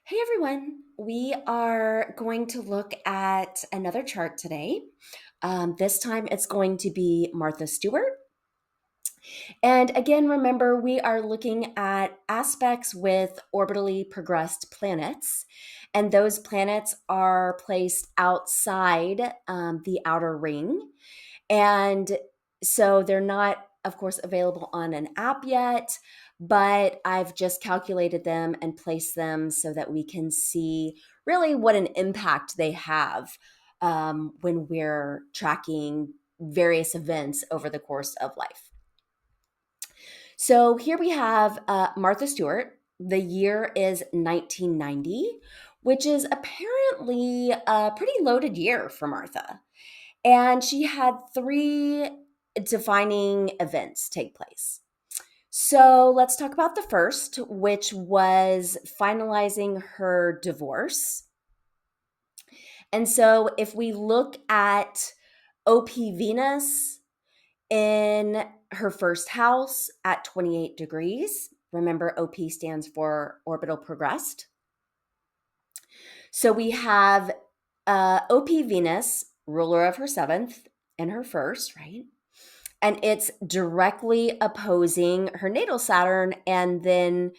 Hey everyone, we are going to look at another chart today. This time it's going to be Martha Stewart. And again, remember, we are looking at aspects with orbitally progressed planets. And those planets are placed outside the outer ring. And so they're not, of course, available on an app yet, but I've just calculated them and placed them so that we can see really what an impact they have when we're tracking various events over the course of life. So here we have Martha Stewart. The year is 1990, which is apparently a pretty loaded year for Martha. And she had three defining events take place. So let's talk about the first, which was finalizing her divorce. And so if we look at OP Venus in her first house at 28 degrees, remember OP stands for orbital progressed. So we have OP Venus, ruler of her seventh, and her first, right? And it's directly opposing her natal Saturn and then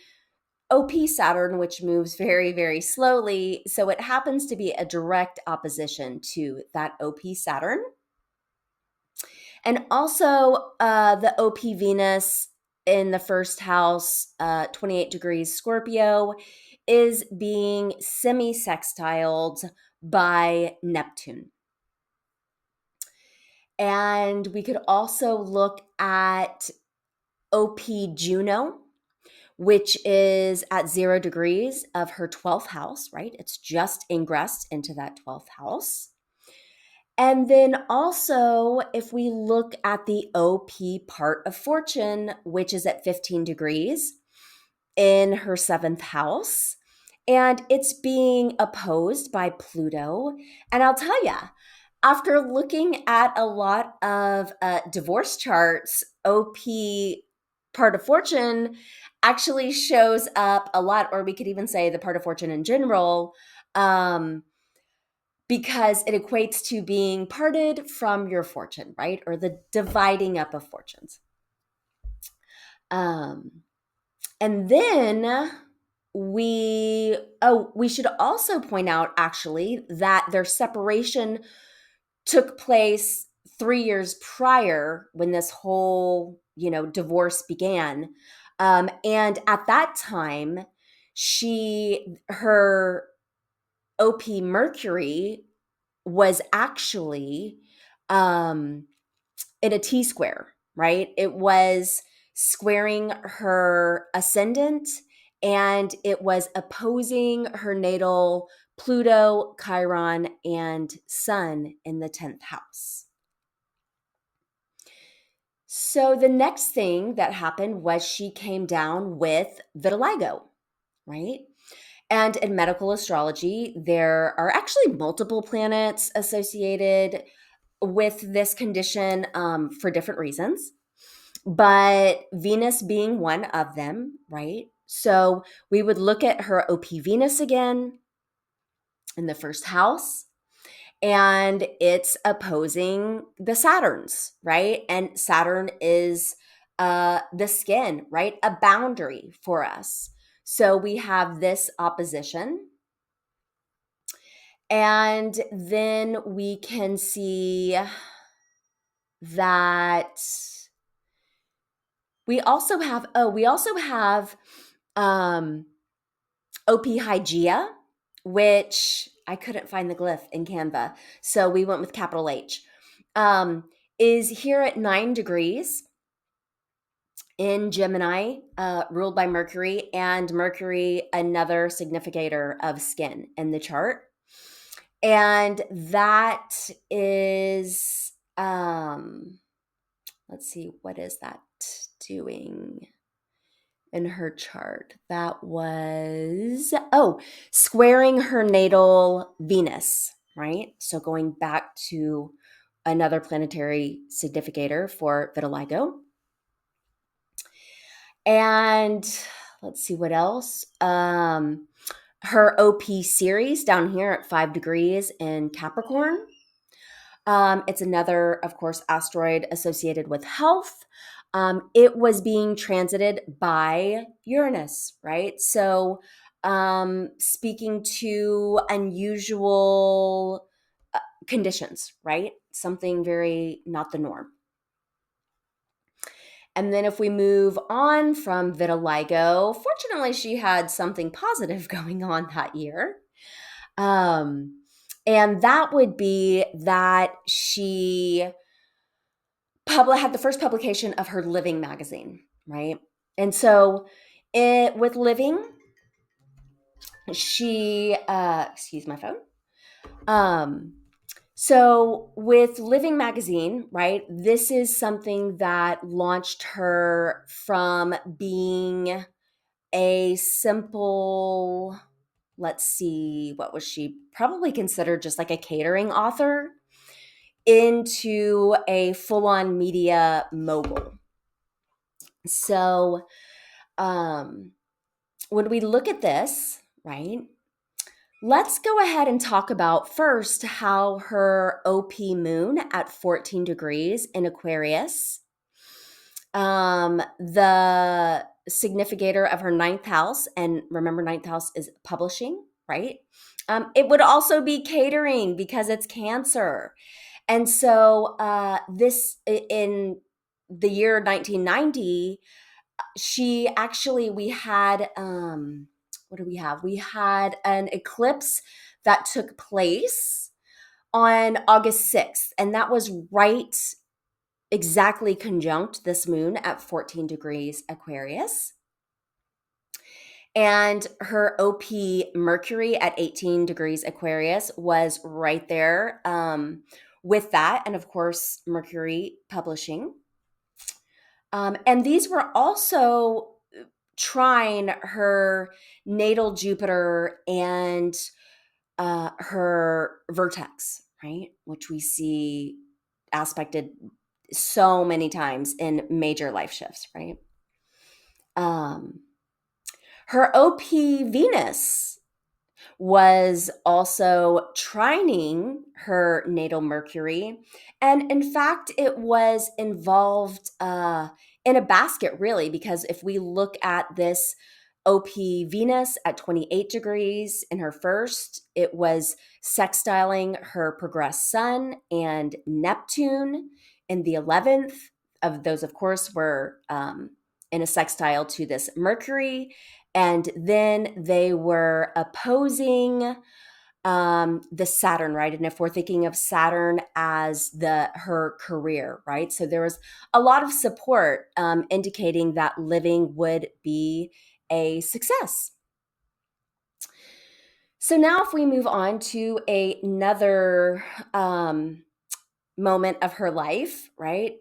OP Saturn, which moves very, very slowly. So it happens to be a direct opposition to that OP Saturn. And also the OP Venus in the first house, 28 degrees Scorpio, is being semi-sextiled by Neptune. And we could also look at OP Juno, which is at 0 degrees of her 12th house, right? It's just ingressed into that 12th house. And then also, if we look at the OP part of fortune, which is at 15 degrees in her 7th house, and it's being opposed by Pluto. And I'll tell you, after looking at a lot of divorce charts, OP part of fortune actually shows up a lot, or we could even say the part of fortune in general, because it equates to being parted from your fortune, right? Or the dividing up of fortunes. And then we should also point out actually that their separation took place 3 years prior when this whole, divorce began. And at that time, her OP Mercury was actually in a T square, right? It was squaring her ascendant and it was opposing her natal Pluto, Chiron, and Sun in the 10th house. So the next thing that happened was she came down with vitiligo, right? And in medical astrology, there are actually multiple planets associated with this condition for different reasons, but Venus being one of them, right? So we would look at her OP Venus again in the first house, and it's opposing the Saturns, right? And Saturn is the skin, right? A boundary for us. So we have this opposition. And then we can see that we also have OP Hygeia, which I couldn't find the glyph in Canva, so we went with capital H. Is here at 9 degrees in Gemini, ruled by Mercury, and Mercury, another significator of skin in the chart. And that is, let's see, what is that doing in her chart? That was, squaring her natal Venus, right? So going back to another planetary significator for vitiligo. And let's see what else. Her OP series down here at 5 degrees in Capricorn. It's another, of course, asteroid associated with health. It was being transited by Uranus, right? So, speaking to unusual conditions, right? Something very not the norm. And then if we move on from vitiligo, fortunately, she had something positive going on that year. Um, and that would be that she had the first publication of her Living magazine, right? And so with Living, she, excuse my phone. Um, so with Living magazine, right, this is something that launched her from being a simple, let's see, what was she? Probably considered just like a catering author into a full-on media mogul. So, when we look at this, right, let's go ahead and talk about first how her OP moon at 14 degrees in Aquarius, the significator of her ninth house, and remember, ninth house is publishing, right? It would also be catering because it's Cancer. And so, this in the year 1990, we had, what do we have? We had an eclipse that took place on August 6th, and that was right exactly conjunct this moon at 14 degrees Aquarius. And her OP Mercury at 18 degrees Aquarius was right there with that. And of course, Mercury publishing. And these were also trine her natal Jupiter and her vertex, right? Which we see aspected so many times in major life shifts, right? Her OP Venus was also trining her natal Mercury. And in fact, it was involved in a basket, really, because if we look at this OP Venus at 28 degrees in her first, it was sextiling her progressed Sun and Neptune in the 11th. Of those, of course, were in a sextile to this Mercury. And then they were opposing the Saturn, right? And if we're thinking of Saturn as her career, right? So there was a lot of support indicating that Living would be a success. So now if we move on to another moment of her life, right?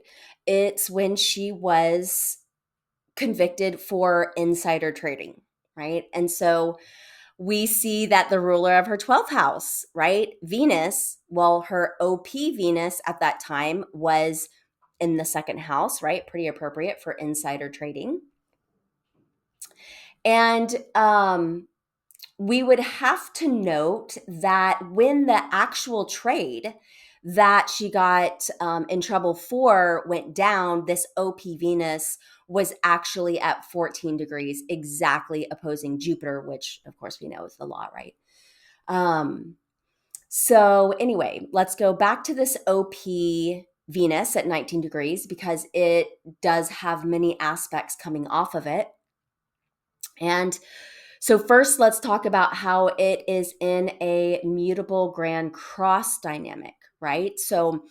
It's when she was convicted for insider trading, right? And so we see that the ruler of her 12th house, right, Venus, well, her OP Venus at that time was in the second house, right? Pretty appropriate for insider trading. And we would have to note that when the actual trade that she got in trouble for went down, this OP Venus was actually at 14 degrees, exactly opposing Jupiter, which of course we know is the law, right? So anyway, let's go back to this OP Venus at 19 degrees because it does have many aspects coming off of it. And so first, let's talk about how it is in a mutable grand cross dynamic, right? So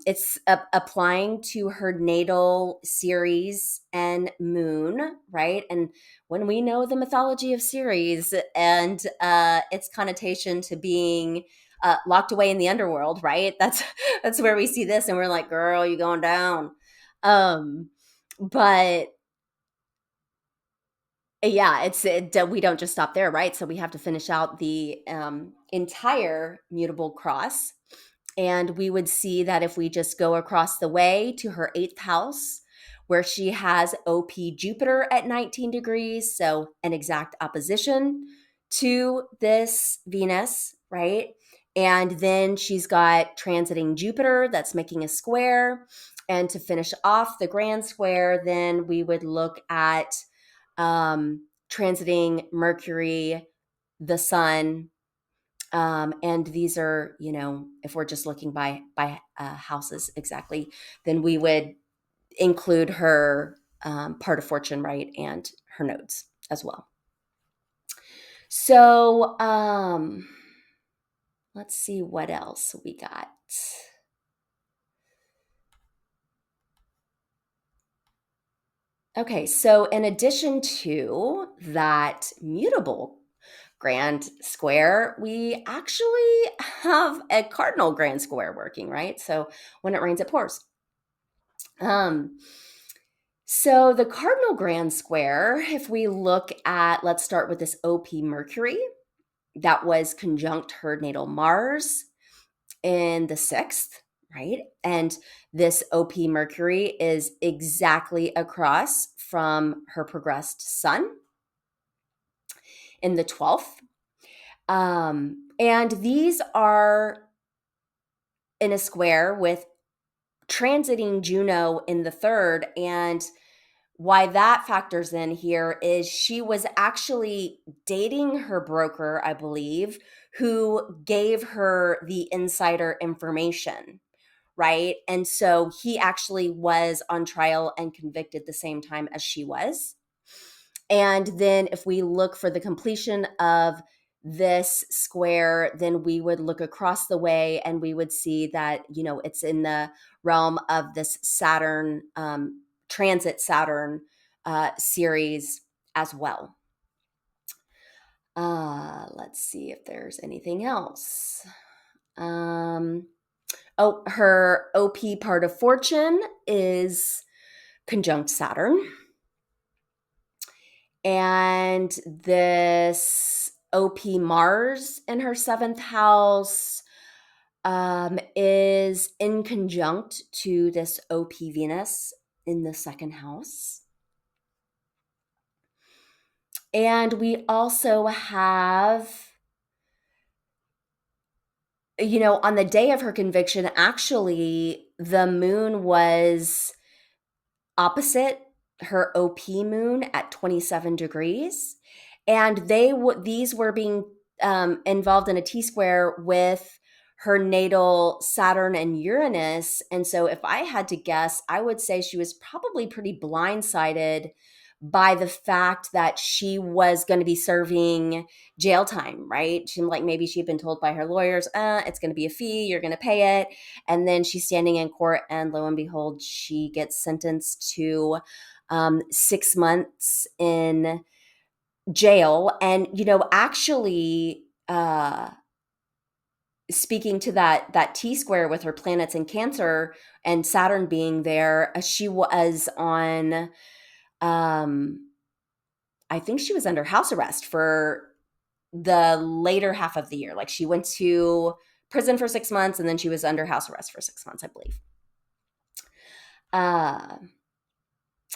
it's applying to her natal Ceres and moon, right? And when we know the mythology of Ceres and its connotation to being locked away in the underworld, right? That's where we see this, and we're like, "Girl, you going down?" But yeah, we don't just stop there, right? So we have to finish out the entire mutable cross. And we would see that if we just go across the way to her 8th house, where she has OP Jupiter at 19 degrees, so an exact opposition to this Venus, right? And then she's got transiting Jupiter that's making a square. And to finish off the grand square, then we would look at transiting Mercury, the Sun, and these are, if we're just looking by houses exactly, then we would include her part of fortune, right, and her nodes as well. So let's see what else we got. Okay, so in addition to that mutable grand square, we actually have a cardinal grand square working, right? So when it rains, it pours. So the cardinal grand square, if we look at, let's start with this OP Mercury that was conjunct her natal Mars in the 6th, right? And this OP Mercury is exactly across from her progressed Sun in the 12th. And these are in a square with transiting Juno in the 3rd. And why that factors in here is she was actually dating her broker, I believe, who gave her the insider information, right? And so he actually was on trial and convicted the same time as she was. And then if we look for the completion of this square, then we would look across the way and we would see that, it's in the realm of this Saturn, transit Saturn series as well. Let's see if there's anything else. Her OP part of fortune is conjunct Saturn. And this OP Mars in her 7th house is in conjunct to this OP Venus in the 2nd house. And we also have, on the day of her conviction, actually, the moon was opposite her OP moon at 27 degrees. And these were being involved in a T-square with her natal Saturn and Uranus. And so if I had to guess, I would say she was probably pretty blindsided by the fact that she was going to be serving jail time, right? Maybe she'd been told by her lawyers, it's going to be a fee, you're going to pay it. And then she's standing in court and lo and behold, she gets sentenced to 6 months in jail. And, actually, speaking to that T-square with her planets in Cancer and Saturn being there, she was on, I think she was under house arrest for the later half of the year. Like she went to prison for 6 months and then she was under house arrest for 6 months, I believe.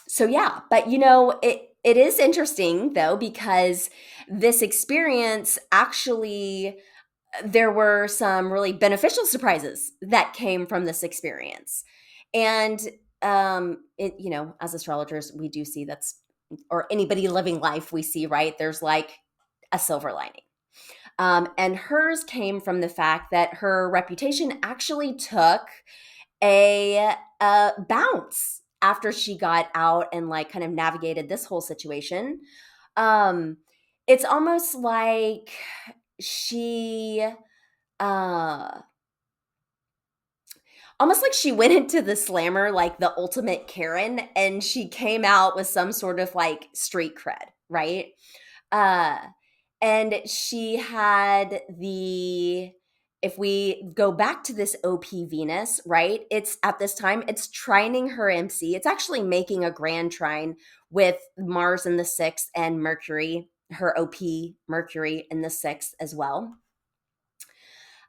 So yeah, but it is interesting though, because this experience actually, there were some really beneficial surprises that came from this experience. And as astrologers, we do see or anybody living life, we see, right? There's like a silver lining. And hers came from the fact that her reputation actually took a bounce after she got out and like kind of navigated this whole situation. It's almost like she went into the slammer like the ultimate Karen, and she came out with some sort of like street cred, right? And she had if we go back to this OP Venus, right? It's at this time, it's trining her MC. It's actually making a grand trine with Mars in the 6th and Mercury, her OP Mercury in the 6th as well.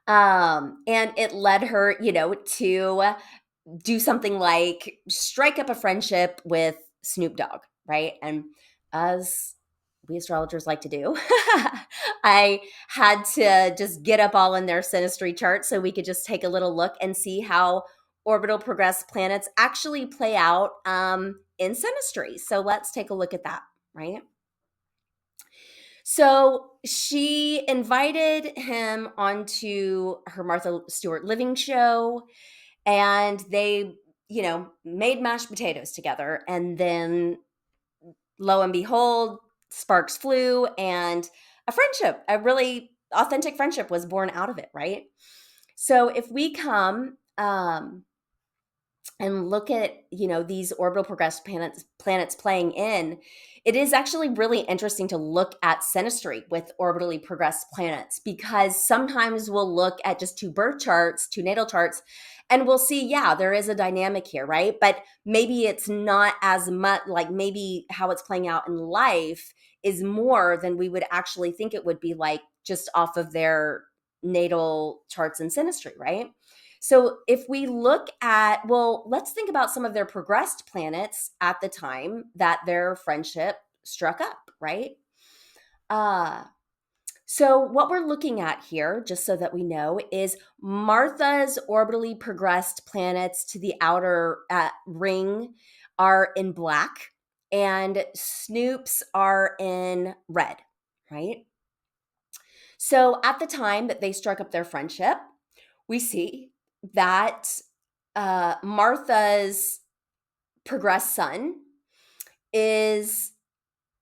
And it led her, to do something like strike up a friendship with Snoop Dogg, right? And as we astrologers like to do, I had to just get up all in their synastry chart so we could just take a little look and see how orbital progressed planets actually play out in synastry. So let's take a look at that, right? So she invited him onto her Martha Stewart Living show, and they, made mashed potatoes together. And then lo and behold, sparks flew, and a friendship, a really authentic friendship was born out of it, right? So if we come and look at these orbital progressed planets playing in, it is actually really interesting to look at synastry with orbitally progressed planets, because sometimes we'll look at just two birth charts, two natal charts, and we'll see, yeah, there is a dynamic here, right? But maybe it's not as much, like maybe how it's playing out in life is more than we would actually think it would be, like just off of their natal charts and synastry, right? So if we look at, well, let's think about some of their progressed planets at the time that their friendship struck up, right? So what we're looking at here, just so that we know, is Martha's orbitally progressed planets to the outer ring are in black, and Snoop's are in red, right? So at the time that they struck up their friendship, we see that Martha's progressed sun is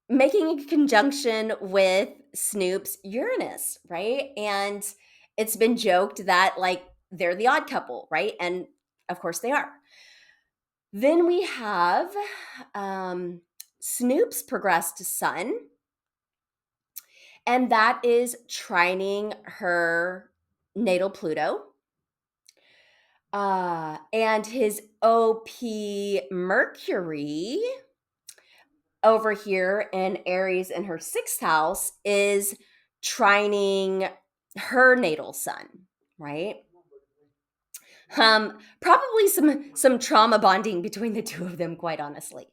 making a conjunction with Snoop's Uranus, right? And it's been joked that, like, they're the odd couple, right? And of course they are. Then we have Snoop's progressed sun, and that is trining her natal Pluto. And his OP Mercury over here in Aries in her sixth house is trining her natal sun, right? Probably some trauma bonding between the two of them, quite honestly.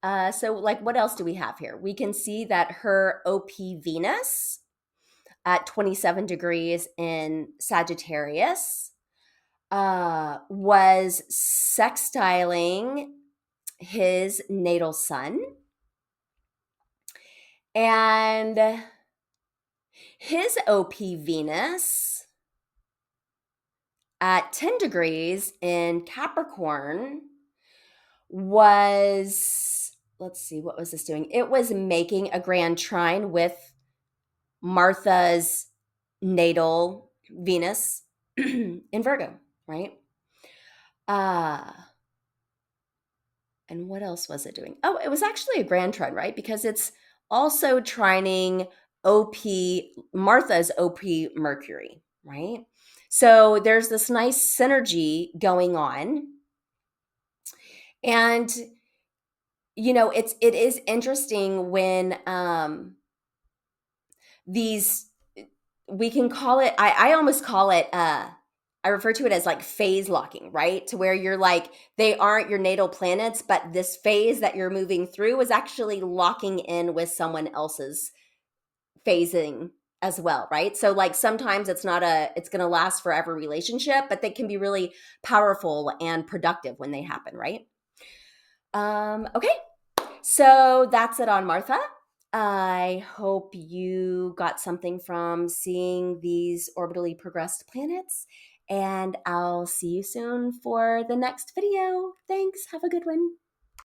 So, like, what else do we have here? We can see that her OP Venus at 27 degrees in Sagittarius was sextiling his natal sun, and his OP Venus at 10 degrees in Capricorn was, let's see, what was this doing? It was making a grand trine with Martha's natal Venus in Virgo, right? And what else was it doing? Oh, it was actually a grand trine, right? Because it's also trining Martha's OP Mercury, right? So there's this nice synergy going on. And it is interesting when these, we can call it, I almost call it I refer to it as like phase locking, right? To where you're like, they aren't your natal planets, but this phase that you're moving through is actually locking in with someone else's phasing as well, right? So like sometimes it's going to last forever relationship, but they can be really powerful and productive when they happen, right? Okay. So that's it on Martha. I hope you got something from seeing these orbitally progressed planets, and I'll see you soon for the next video. Thanks. Have a good one.